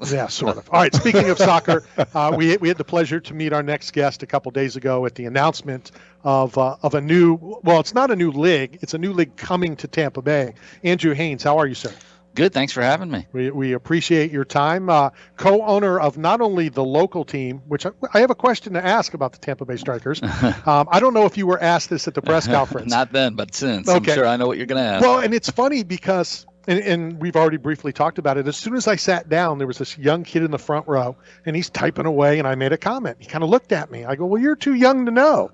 Yeah, sort of. All right. Speaking of soccer, we had the pleasure to meet our next guest a couple days ago at the announcement of a new. Well, it's not a new league; it's a new league coming to Tampa Bay. Andrew Haines, how are you, sir? Good. Thanks for having me. We appreciate your time. Co-owner of not only the local team, which I have a question to ask about the Tampa Bay Strikers. I don't know if you were asked this at the press conference. Not then, but since. Okay. I'm sure I know what you're going to ask. Well, and it's funny because, and we've already briefly talked about it. As soon as I sat down, there was this young kid in the front row, and he's typing away, and I made a comment. He kind of looked at me. I go, well, you're too young to know.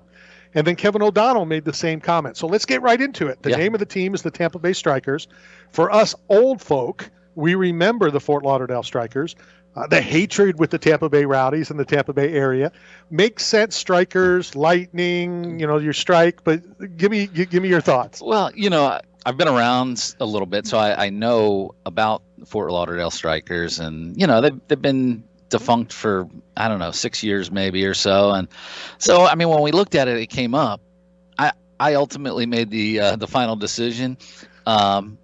And then Kevin O'Donnell made the same comment. So let's get right into it. The name of the team is the Tampa Bay Strikers. For us old folk, we remember the Fort Lauderdale Strikers. The hatred with the Tampa Bay Rowdies in the Tampa Bay area makes sense. Strikers, Lightning, your strike. But give me your thoughts. Well, I've been around a little bit, so I know about the Fort Lauderdale Strikers, and they've been defunct for 6 years maybe or so. And so I mean, when we looked at it, it came up. I ultimately made the final decision. You're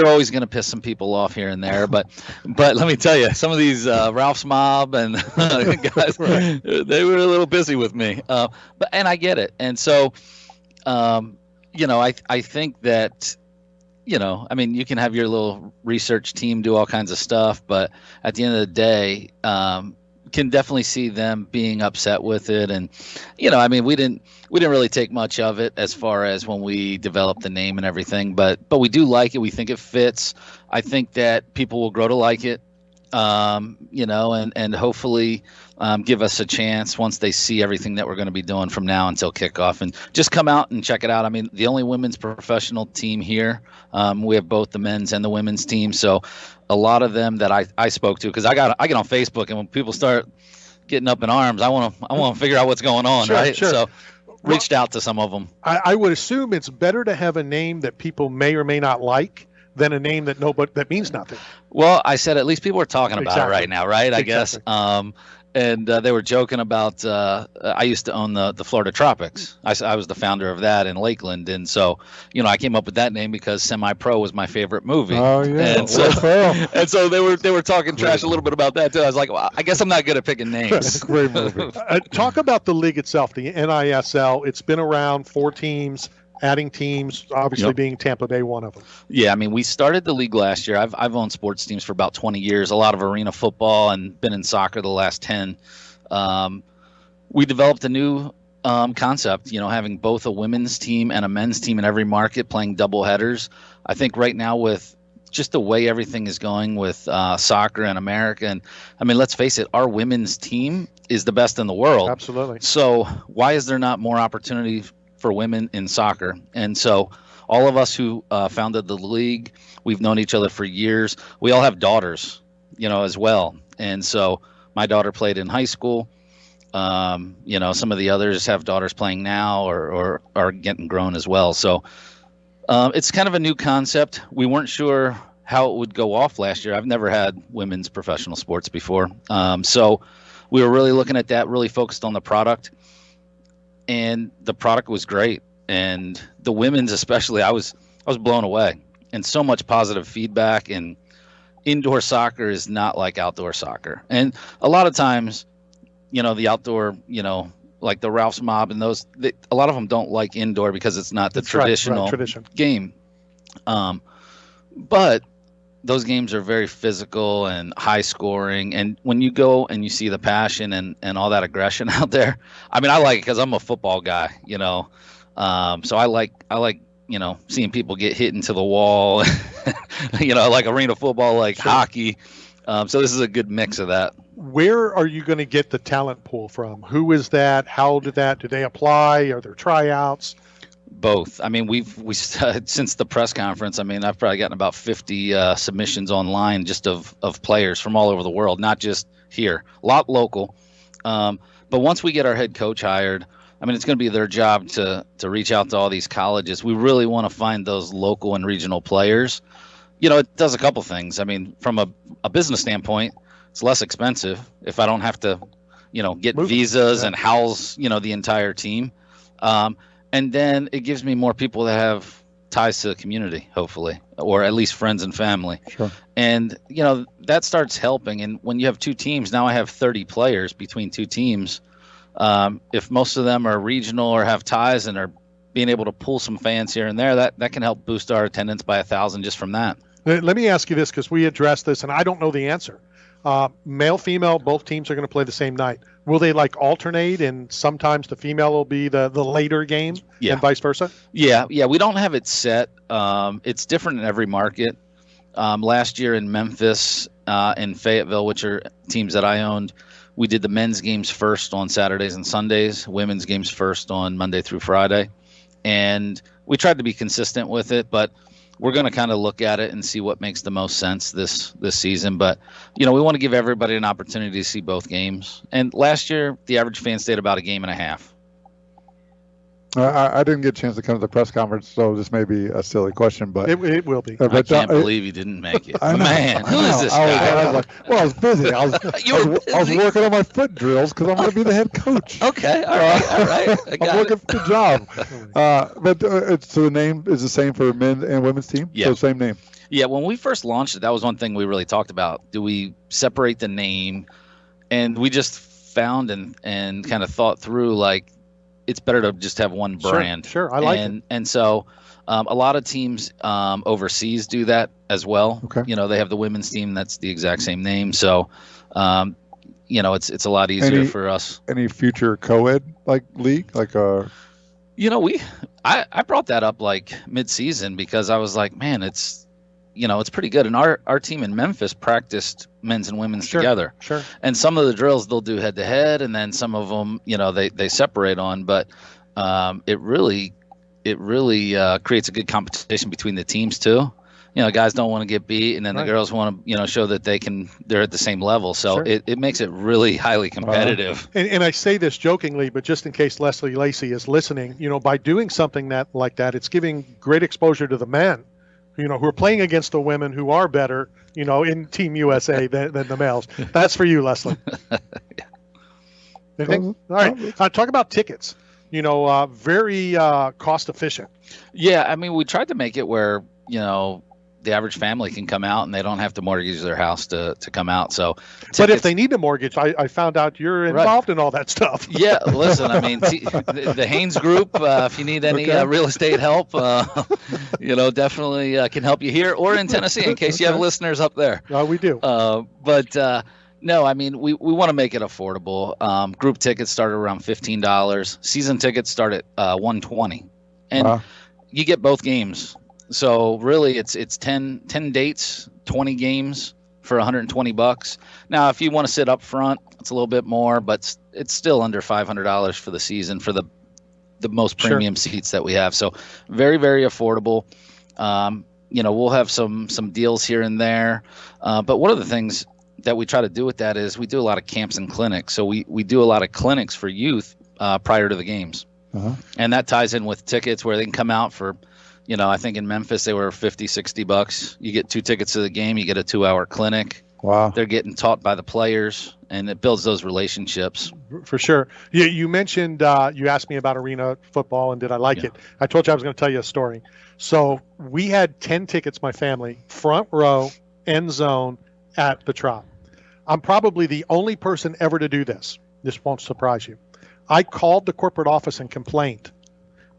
always going to piss some people off here and there, but let me tell you, some of these Ralph's Mob and guys, they were a little busy with me. And I get it. And so, I think that, you can have your little research team do all kinds of stuff, but at the end of the day, can definitely see them being upset with it. And, we didn't really take much of it as far as when we developed the name and everything, but we do like it. We think it fits. I think that people will grow to like it, and hopefully give us a chance once they see everything that we're going to be doing from now until kickoff, and just come out and check it out. I mean, the only women's professional team here. We have both the men's and the women's team. So a lot of them that I spoke to, because I get on Facebook, and when people start getting up in arms, I want to figure out what's going on, right? Sure. So reached out to some of them. I would assume it's better to have a name that people may or may not like than a name that means nothing. Well, I said at least people are talking about it right now, right? I Exactly. guess. And they were joking about. I used to own the Florida Tropics. I was the founder of that in Lakeland, and so I came up with that name because Semi Pro was my favorite movie. Oh yeah. And so they were talking trash a little bit about that too. I was like, well, I guess I'm not good at picking names. Great movie. Talk about the league itself, the NISL. It's been around, 4 teams. Adding teams, obviously being Tampa Bay one of them. Yeah, I mean, we started the league last year. I've owned sports teams for about 20 years, a lot of arena football, and been in soccer the last 10. We developed a new concept, having both a women's team and a men's team in every market, playing double headers. I think right now with just the way everything is going with soccer in America, and I mean, let's face it, our women's team is the best in the world. Absolutely. So why is there not more opportunity for women in soccer? And so all of us who founded the league, we've known each other for years. We all have daughters, as well. And so my daughter played in high school. Some of the others have daughters playing now or are getting grown as well. So it's kind of a new concept. We weren't sure how it would go off last year. I've never had women's professional sports before. So we were really looking at that, really focused on the product. And the product was great, and the women's especially, I was blown away, and so much positive feedback. And indoor soccer is not like outdoor soccer, and a lot of times, the outdoor, like the Ralph's Mob and those, a lot of them don't like indoor because it's not the traditional game. But those games are very physical and high scoring. And when you go and you see the passion and all that aggression out there, I mean, I like it because I'm a football guy, so I like, seeing people get hit into the wall, like arena football, like hockey. So this is a good mix of that. Where are you going to get the talent pool from? Who is that? How do they apply? Are there tryouts? Both. I mean, we since the press conference, I mean, I've probably gotten about 50 submissions online just of players from all over the world, not just here, a lot local. But once we get our head coach hired, I mean, it's going to be their job to reach out to all these colleges. We really want to find those local and regional players. It does a couple things. I mean, from a business standpoint, it's less expensive if I don't have to, get visas and house, the entire team. And then it gives me more people that have ties to the community, hopefully, or at least friends and family. Sure. And, that starts helping. And when you have two teams, now I have 30 players between two teams. If most of them are regional or have ties and are being able to pull some fans here and there, that can help boost our attendance by 1,000 just from that. Let me ask you this, because we addressed this, and I don't know the answer. Male, female, both teams are going to play the same night. Will they like alternate, and sometimes the female will be the later game, and vice versa? Yeah. We don't have it set. It's different in every market. Last year in Memphis and Fayetteville, which are teams that I owned, we did the men's games first on Saturdays and Sundays, women's games first on Monday through Friday. And we tried to be consistent with it, but we're going to kind of look at it and see what makes the most sense this season. But, we want to give everybody an opportunity to see both games. And last year, the average fan stayed about a game and a half. I didn't get a chance to come to the press conference, so this may be a silly question, but it will be. I can't believe you didn't make it. Man, who is this guy? I was busy. I was working on my foot drills because I'm going to be the head coach. Okay, all right. I'm looking for a job. So the name is the same for men's and women's team? Yeah. So same name? Yeah, when we first launched it, that was one thing we really talked about. Do we separate the name? And we just found and kind of thought through, like, it's better to just have one brand. Sure. I like it. And so a lot of teams overseas do that as well. Okay. They have the women's team that's the exact same name. So, it's a lot easier for us. Any future co-ed league? I brought that up like mid-season because I was like, man, it's pretty good. And our team in Memphis practiced men's and women's together. Sure. And some of the drills they'll do head to head, and then some of them, they separate on. But it really creates a good competition between the teams too. Guys don't want to get beat, and then the girls want to, show that they're at the same level. So it makes it really highly competitive. And I say this jokingly, but just in case Leslie Lacey is listening, by doing something like that, it's giving great exposure to the men, who are playing against the women who are better, in Team USA than the males. That's for you, Leslie. Anything? All right. Talk about tickets. Very cost efficient. Yeah, I mean, we tried to make it where, the average family can come out and they don't have to mortgage their house to come out. So, but if they need a mortgage, I found out you're involved in all that stuff. Yeah, listen, I mean, the Haines Group, if you need any real estate help, definitely can help you here or in Tennessee in case you have listeners up there. We do. No, I mean, we want to make it affordable. Group tickets start at around $15. Season tickets start at $120, and you get both games. So really, it's 10 dates, 20 games for $120. Now, if you want to sit up front, it's a little bit more, but it's still under $500 for the season for the most premium seats that we have. So very, very affordable. We'll have some deals here and there. But one of the things that we try to do with that is we do a lot of camps and clinics. So we do a lot of clinics for youth prior to the games. And that ties in with tickets where they can come out for, I think in Memphis they were $50-$60. You get 2 tickets to the game, you get a 2-hour clinic. Wow. They're getting taught by the players, and it builds those relationships. For sure. You mentioned, you asked me about arena football and did I like it. I told you I was going to tell you a story. So we had 10 tickets, my family, front row, end zone at the Trop. I'm probably the only person ever to do this. This won't surprise you. I called the corporate office and complained.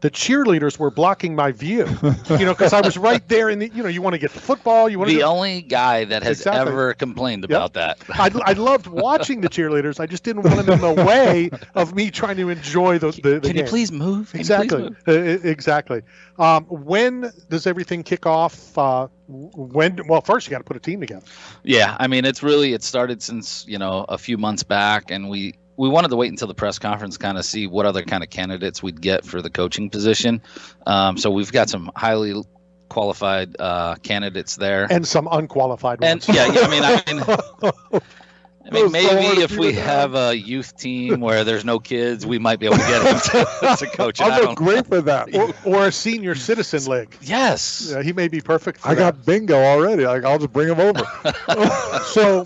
The cheerleaders were blocking my view, because I was right there in the, you want to get the football. You want the only guy that has ever complained about that. I loved watching the cheerleaders. I just didn't want them in the way of me trying to enjoy the Can game. you please move? Exactly. Exactly. When does everything kick off? Well, first you got to put a team together. Yeah. I mean, it started since, a few months back, and we wanted to wait until the press conference kind of see what other kind of candidates we'd get for the coaching position. So we've got some highly qualified candidates there. And some unqualified ones. And I mean, maybe if we have a youth team where there's no kids, we might be able to get him to coach. I'm great for that. Or a senior citizen league. Yes. Yeah, he may be perfect for that. Got bingo already. I'll just bring him over. So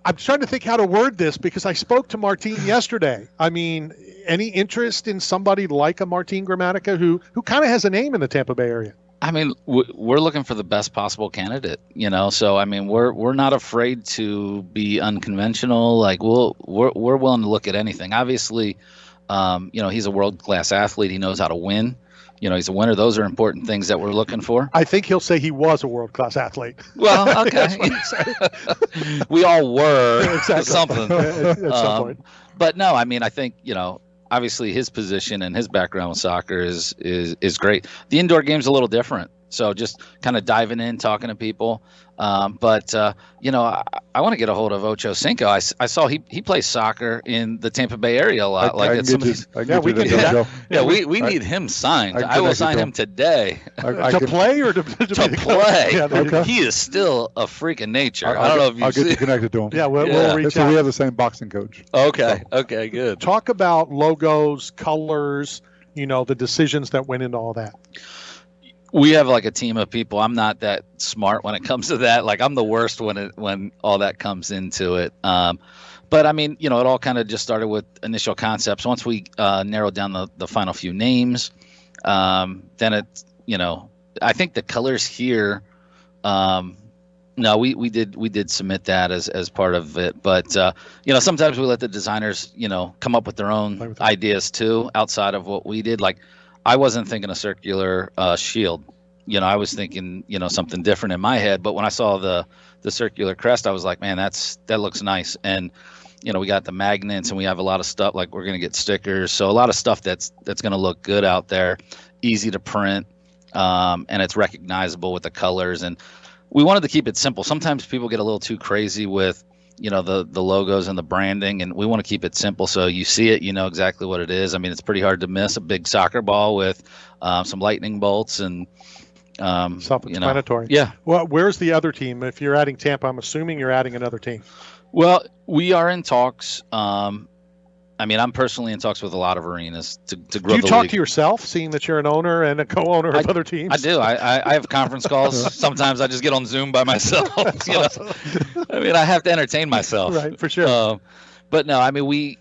I'm trying to think how to word this because I spoke to Martine yesterday. I mean, any interest in somebody like a Martine Gramatica who kind of has a name in the Tampa Bay area? I mean, we're looking for the best possible candidate, So I mean, we're not afraid to be unconventional. Like we're willing to look at anything. Obviously, he's a world class athlete. He knows how to win. He's a winner. Those are important things that we're looking for. I think he'll say he was a world class athlete. Well, okay. That's what he said. We all were Exactly. something at some point. But no, I mean, I think obviously his position and his background with soccer is great. The indoor game's a little different, so just kind of diving in, talking to people. But I want to get a hold of Ocho Cinco. I saw he plays soccer in the Tampa Bay area a lot. We need him signed. I will sign him today. To play or to play? Yeah, okay. He is still a freak of nature. I don't know if I'll get you connected to him. Yeah, we'll reach So out. we have the same boxing coach. Okay. Okay. Good. Talk about logos, colors, the decisions that went into all that. We have like a team of people. I'm not that smart when it comes to that. Like I'm the worst when all that comes into it. But I mean, it all kind of just started with initial concepts. Once we narrowed down the final few names, then it, I think the colors here. No, we did submit that as part of it. But sometimes we let the designers come up with their own ideas too outside of what we did. Like I wasn't thinking a circular shield. I was thinking something different in my head. But when I saw the circular crest, I was like, man, that looks nice. And we got the magnets and we have a lot of stuff. Like we're gonna get stickers, so a lot of stuff that's gonna look good out there, easy to print, and it's recognizable with the colors. And we wanted to keep it simple. Sometimes people get a little too crazy with the logos and the branding, and we want to keep it simple so you see it, exactly what it is. I mean, it's pretty hard to miss a big soccer ball with some lightning bolts and self-explanatory. Yeah. Well, where's the other team? If you're adding Tampa, I'm assuming you're adding another team. Well, we are in talks. I mean, I'm personally in talks with a lot of arenas to grow the league. Do you talk to yourself, seeing that you're an owner and a co-owner of other teams? I do. I have conference calls. Sometimes I just get on Zoom by myself. I mean, I have to entertain myself. Right, for sure. But no, I mean,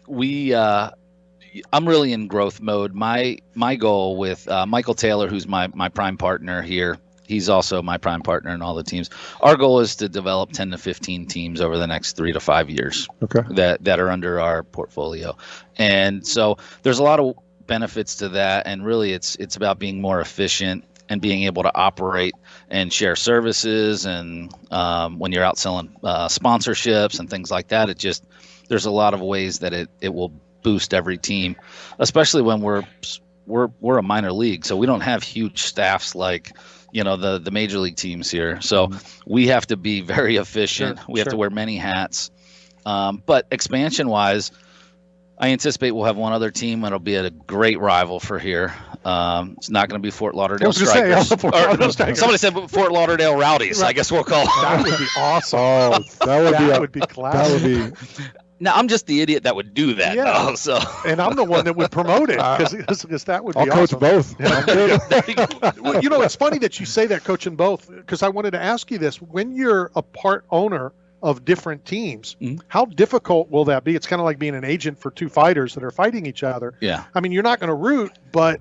I'm really in growth mode. My goal with Michael Taylor, who's my prime partner here, he's also my prime partner in all the teams. Our goal is to develop 10 to 15 teams over the next 3 to 5 years. Okay. That are under our portfolio. And so there's a lot of benefits to that. And really it's about being more efficient and being able to operate and share services. And when you're out selling sponsorships and things like that, there's a lot of ways that it will boost every team, especially when we're a minor league. So we don't have huge staffs like the major league teams here. So we have to be very efficient. We have to wear many hats. But expansion wise, I anticipate we'll have one other team that'll be a great rival for here. It's not going to be Fort Lauderdale Strikers. Somebody said Fort Lauderdale Rowdies. Right. I guess we'll call them. That would be awesome. Oh, that would be classic. That would be. Now, I'm just the idiot that would do that. Yeah. Though, so. And I'm the one that would promote it because that would be I'll awesome. coach both. Well, it's funny that you say that, coaching both, because I wanted to ask you this. When you're a part owner of different teams, how difficult will that be? It's kind of like being an agent for two fighters that are fighting each other. Yeah. I mean, you're not going to root, but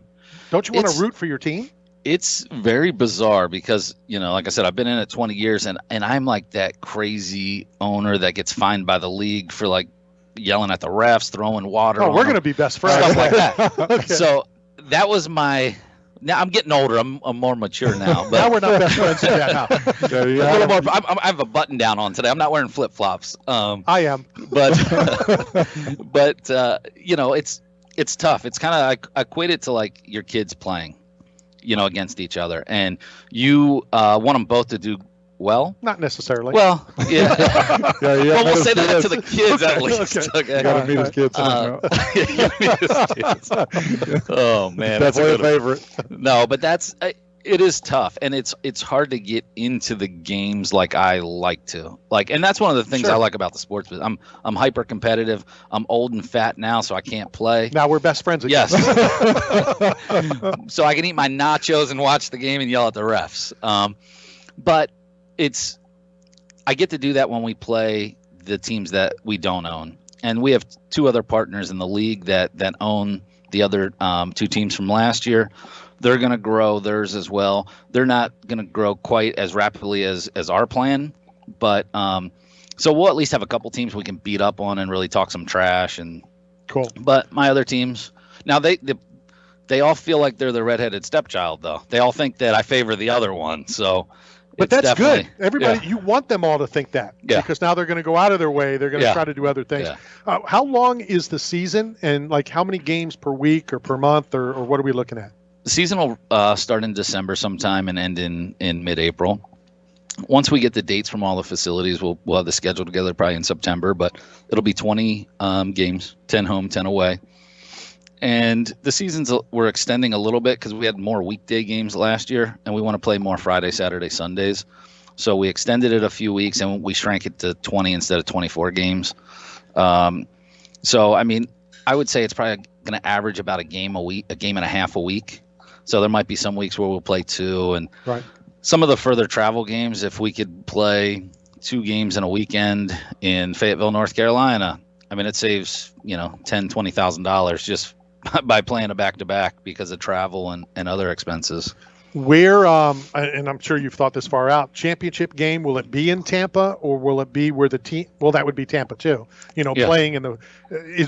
don't you want to root for your team? It's very bizarre because, like I said, I've been in it 20 years and I'm like that crazy owner that gets fined by the league for like yelling at the refs, throwing water. Oh, we're going to be best friends. Stuff like that. Okay. So that was now I'm getting older. I'm more mature now. But now we're not best friends yet. No. A little more. I have a button down on today. I'm not wearing flip flops. I am. But it's tough. It's kind of I equate it to like your kids playing, against each other, and you want them both to do well. Not necessarily. Well, yeah. Well, we'll say that to the kids at least. Okay. You got to meet his kids. Oh man, that's my favorite. No, but it is tough, and it's hard to get into the games like I like to. And that's one of the things I like about the sports. I'm hyper competitive. I'm old and fat now, so I can't play. Now we're best friends again. Yes. So I can eat my nachos and watch the game and yell at the refs. But I get to do that when we play the teams that we don't own, and we have two other partners in the league that own the other 2 teams from last year. They're going to grow theirs as well. They're not going to grow quite as rapidly as our plan, but so we'll at least have a couple teams we can beat up on and really talk some trash. And Cool. But my other teams now they all feel like they're the redheaded stepchild, though. They all think that I favor the other one. So, but that's good. Everybody, you want them all to think that, because now they're going to go out of their way. They're going to try to do other things. Yeah. How long is the season, and like how many games per week or per month, or what are we looking at? The season will start in December sometime and end in mid-April. Once we get the dates from all the facilities, we'll have the schedule together probably in September, but it'll be 20 games, 10 home, 10 away. And the seasons we're extending a little bit because we had more weekday games last year, and we want to play more Friday, Saturday, Sundays. So we extended it a few weeks, and we shrank it to 20 instead of 24 games. So, I mean, I would say it's probably going to average about a game and a half a week. So there might be some weeks where we'll play 2, and some of the further travel games, if we could play 2 games in a weekend in Fayetteville, North Carolina, I mean, it saves, $10,000-$20,000 just by playing a back-to-back because of travel and other expenses. Where, and I'm sure you've thought this far out, championship game, will it be in Tampa, or will it be where the team, well, that would be Tampa too, playing in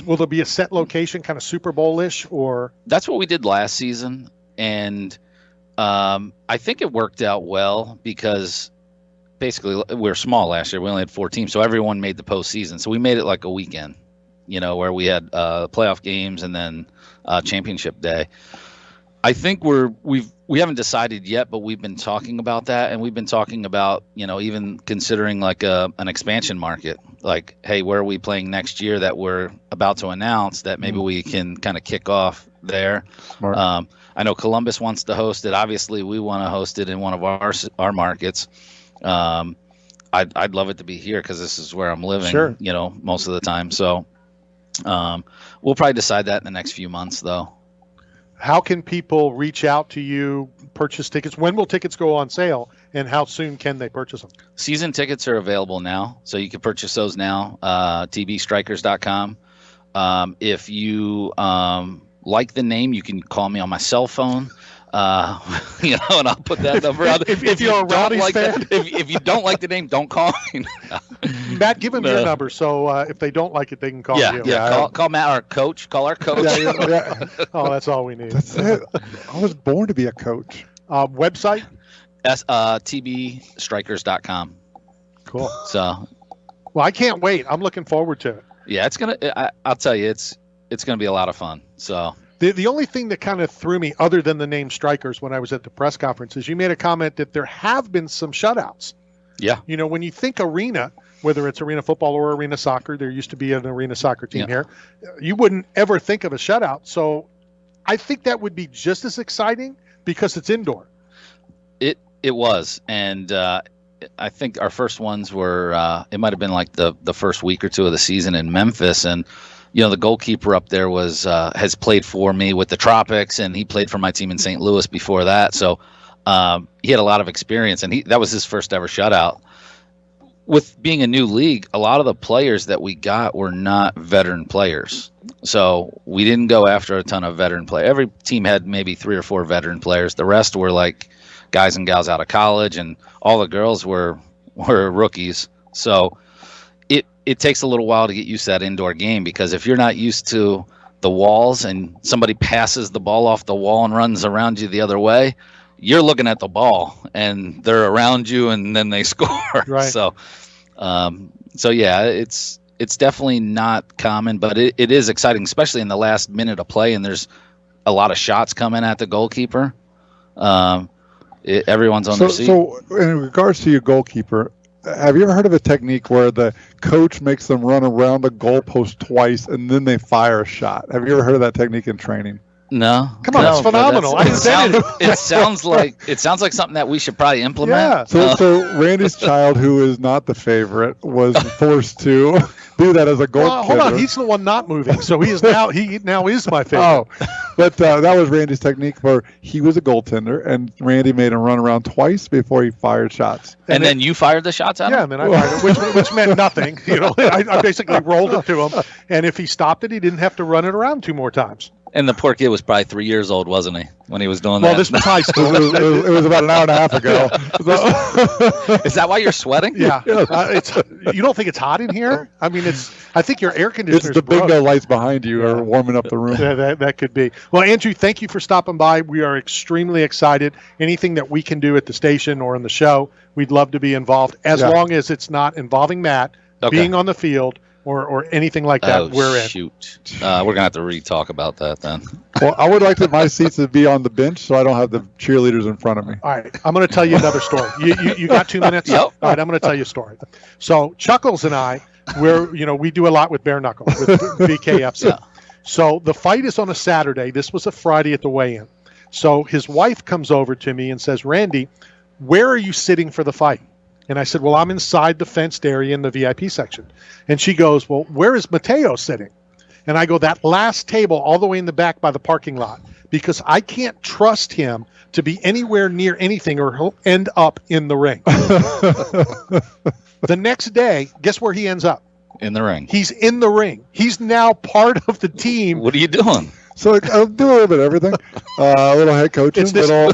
will there be a set location, kind of Super Bowl-ish, or? That's what we did last season, and I think it worked out well because basically we were small last year. We only had 4 teams, so everyone made the postseason. So we made it like a weekend, where we had playoff games and then championship day. I think we haven't decided yet, but we've been talking about that, and we've been talking about even considering like an expansion market. Like, hey, where are we playing next year that we're about to announce that maybe we can kind of kick off there. Smart. I know Columbus wants to host it. Obviously, we want to host it in one of our markets. I'd love it to be here because this is where I'm living. Sure. Most of the time. So we'll probably decide that in the next few months, though. How can people reach out to you, purchase tickets? When will tickets go on sale, and how soon can they purchase them? Season tickets are available now, so you can purchase those now. tbstrikers.com. If you like the name, you can call me on my cell phone. And I'll put that number out. If you're a Rowdies fan, if you don't like the name, don't call me. Matt, give them your number, so if they don't like it, they can call you. Yeah, call Matt, our coach. Call our coach. Yeah. Oh, that's all we need. That's it. I was born to be a coach. Website? tbstrikers.com. Cool. So, well, I can't wait. I'm looking forward to it. Yeah, it's gonna. I'll tell you, it's gonna be a lot of fun. So. The only thing that kind of threw me, other than the name Strikers, when I was at the press conference, is you made a comment that there have been some shutouts. Yeah. When you think arena, whether it's arena football or arena soccer, there used to be an arena soccer team here. You wouldn't ever think of a shutout. So I think that would be just as exciting because it's indoor. It was. And I think our first ones were, it might have been like the first week or 2 of the season in Memphis. And the goalkeeper up there has played for me with the Tropics, and he played for my team in St. Louis before that. So he had a lot of experience, and that was his first ever shutout. With being a new league, a lot of the players that we got were not veteran players. So we didn't go after a ton of veteran players. Every team had maybe 3 or 4 veteran players. The rest were like guys and gals out of college, and all the girls were rookies. So it takes a little while to get used to that indoor game, because if you're not used to the walls and somebody passes the ball off the wall and runs around you the other way, you're looking at the ball and they're around you and then they score. Right. So yeah, it's definitely not common, but it is exciting, especially in the last minute of play, and there's a lot of shots coming at the goalkeeper. Everyone's on their seat. So in regards to your goalkeeper, have you ever heard of a technique where the coach makes them run around the goalpost twice and then they fire a shot? Have you ever heard of that technique in training? No. Come on, that's phenomenal. It sounds like something that we should probably implement. Yeah. So Randy's child, who is not the favorite, was forced to do that as a goal. Well, hold on, he's the one not moving, so he now is my favorite. Oh, but that was Randy's technique. Where he was a goaltender, and Randy made him run around twice before he fired shots. And then you fired the shots at him? Yeah, and then I fired it, which meant nothing. I basically rolled it to him, and if he stopped it, he didn't have to run it around 2 more times. And the poor kid was probably 3 years old, wasn't he, when he was doing Well, that? this was high school. It was about an hour and a half ago. Is that why you're sweating? Yeah, it's. You don't think it's hot in here? I mean, it's. I think your air conditioner. It's the bingo lights behind you are warming up the room. Yeah, that could be. Well, Andrew, thank you for stopping by. We are extremely excited. Anything that we can do at the station or in the show, we'd love to be involved, as long as it's not involving Matt being on the field or anything like that. We're in. Shoot. We're going to have to re-talk about that then. Well, I would like my seats to be on the bench so I don't have the cheerleaders in front of me. All right, I'm going to tell you another story. You got 2 minutes? Yep. All right, I'm going to tell you a story. So Chuckles and I, we do a lot with bare knuckle with BKFC. Yeah. So the fight is on a Saturday. This was a Friday at the weigh-in. So his wife comes over to me and says, "Randy, where are you sitting for the fight?" And I said, "Well, I'm inside the fenced area in the VIP section." And she goes, "Well, where is Mateo sitting?" And I go, "That last table all the way in the back by the parking lot, because I can't trust him to be anywhere near anything or he'll end up in the ring." The next day, guess where he ends up? In the ring. He's in the ring. He's now part of the team. What are you doing? So I'll do a little bit of everything. A little head coaching, little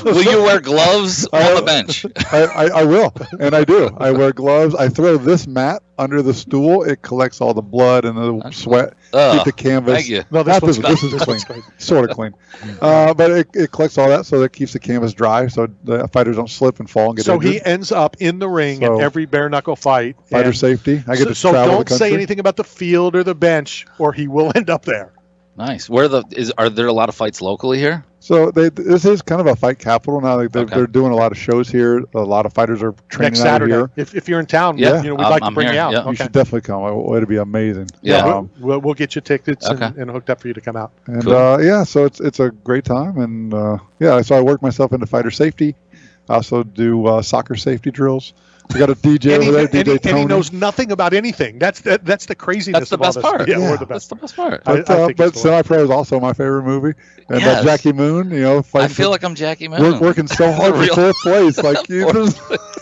Will you wear gloves on the bench? I will, and I do. I wear gloves. I throw this mat under the stool. It collects all the blood and the sweat. Keep the canvas. Thank you. No, this This is clean, sort of clean. But it collects all that, so that keeps the canvas dry, so the fighters don't slip and fall and get So injured. he ends up in the ring in every bare knuckle fight. Fighter safety. I get to so travel the don't country. say anything about the field or the bench, or he will end up there. Nice. Are there a lot of fights locally here? So this is kind of a fight capital now. They're doing a lot of shows here. A lot of fighters are training Next out Saturday, here. if you're in town, Yeah. we'd like to I'm bring here. you out. Yeah. Okay. You should definitely come. It'd be amazing. Yeah. We'll get you tickets Okay. and hooked up for you to come out. And Cool. so it's a great time, and so I work myself into fighter safety. I also do soccer safety drills. We got a DJ over there, DJ Tony. And he knows nothing about anything. That's the craziness. That's the of all best this. part. Yeah, Yeah. we're the That's best. the best part. I think But it's the Semi-Pro is also my favorite movie. And Yes. Jackie Moon, I fighting feel like I'm Jackie Moon. working so hard for Real- fourth place. Like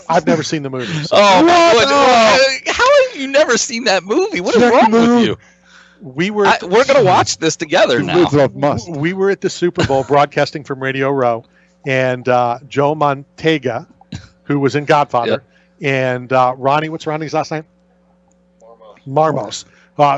I've never seen the movie. So Oh, What? how have you never seen that movie? What is Jackie wrong Moon. with you? we were We're going to watch this together now. it's a must. we were at the Super Bowl broadcasting from Radio Row, and Joe Montega, who was in Godfather, and Ronnie, what's Ronnie's last name? Marmos,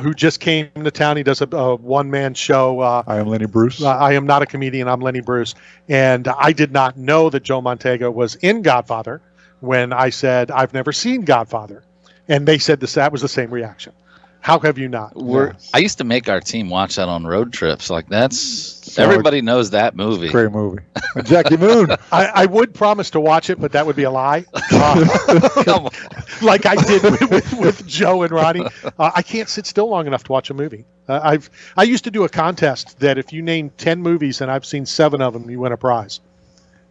who just came to town. He does a one-man show. I am Lenny Bruce. I am not a comedian. I'm Lenny Bruce. And I did not know that Joe Montega was in Godfather when I said, I've never seen Godfather. And they said that was the same reaction. How have you not? I used to make our team watch that on road trips. Like everybody knows that movie. Great movie. And Jackie Moon. I would promise to watch it, but that would be a lie. Come on. Like I did with Joe and Ronnie. I can't sit still long enough to watch a movie. I used to do a contest that if you name 10 movies and I've seen 7 of them, you win a prize.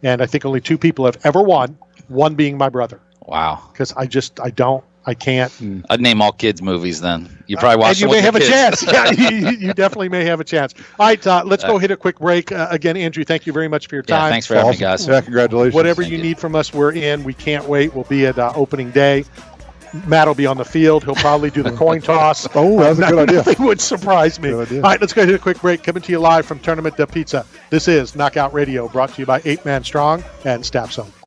And I think only 2 people have ever won, one being my brother. Wow. Because I can't. I'd name all kids movies then. You probably watch And you them may with have your a kids. chance. Yeah, you definitely may have a chance. All right, let's go hit a quick break. Again, Andrew, thank you very much for your time. Yeah, thanks for having me, guys. Yeah, congratulations. Whatever Thank you you. need from us, we're in. We can't wait. We'll be at opening day. Matt will be on the field. He'll probably do the coin toss. Oh, that's a good idea. Nothing would surprise me. Good idea. All right, let's go hit a quick break. Coming to you live from Tournament de Pizza. This is Knockout Radio, brought to you by 8 Man Strong and Staff Zone.